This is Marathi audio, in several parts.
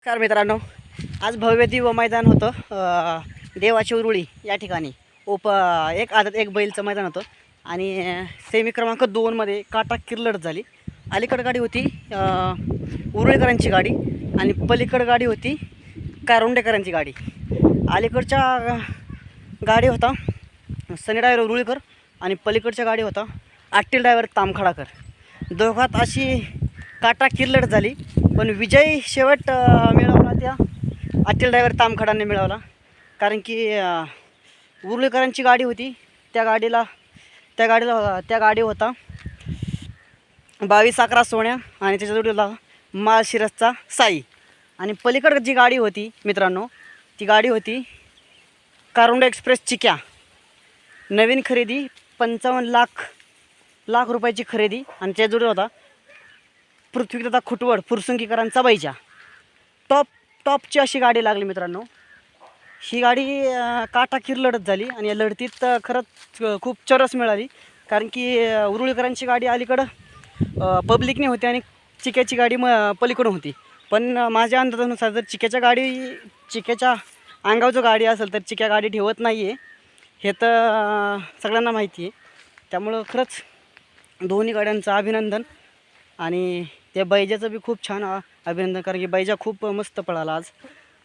नमस्कार मित्रांनो, आज भव्य दिव्य मैदान होतं देवाची उरुळी या ठिकाणी. एक आदत एक बैलचं मैदान होतं आणि सेमी क्रमांक 2मध्ये काटा किर्लट झाली. अलीकड गाडी होती उरुळीकरांची गाडी आणि पलीकड गाडी होती कारुंडेकरांची गाडी. अलीकडच्या गाडी होता सनी ड्रायव्हर उरुळीकर आणि पलीकडच्या गाडी होता आट्टील ड्रायव्हर तामखडाकर. दोघात अशी काटा किर्लट झाली, पण विजय शेवट मिळवला त्या आट्टील ड्रायव्हर तामखडाने मिळवला. कारण की उरुळीकरांची गाडी होती, त्या गाडी होता 22-11 सोन्या आणि त्याच्या जोडीला माळशिरसचा साई. आणि पलीकड जी गाडी होती मित्रांनो, ती गाडी होती कारुंडे एक्सप्रेस चिक्या. नवीन खरेदी 55 लाख रुपयाची खरेदी आणि त्या जोडीला होता पृथ्वीदादा खुटवड फुरसुंगीकरांचा बैजा. टॉपची अशी गाडी लागली मित्रांनो. ही गाडी काटा किर्लटच झाली आणि या लढतीत खरंच खूप चरस मिळाली. कारण की उरुळीकरांची गाडी अलीकडं पब्लिकने होती आणि चिक्याची गाडी पलीकडून होती. पण माझ्या अंदाजानुसार जर चिक्याच्या अंगावरचं गाडी असेल तर चिक्या गाडी ठेवत नाही आहे, हे तर सगळ्यांना माहिती आहे. त्यामुळं खरंच दोन्ही गाड्यांचं अभिनंदन. आणि त्या बैजाचं बी खूप छान अभिनंदन, कारण की बैजा खूप मस्त पळाला आज.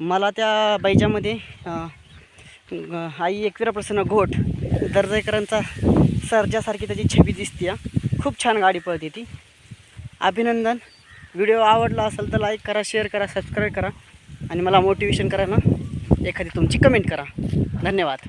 मला त्या बैजामध्ये आई एकविरा प्रसन्न घोट दर्जेकरांचा सर्जासारखी त्याची छबी दिसते. खूप छान गाडी पळते ती. अभिनंदन. व्हिडिओ आवडला असेल तर लाईक करा, शेअर करा, सबस्क्राईब करा आणि मला मोटिवेशन करायला एखादी तुमची कमेंट करा. धन्यवाद.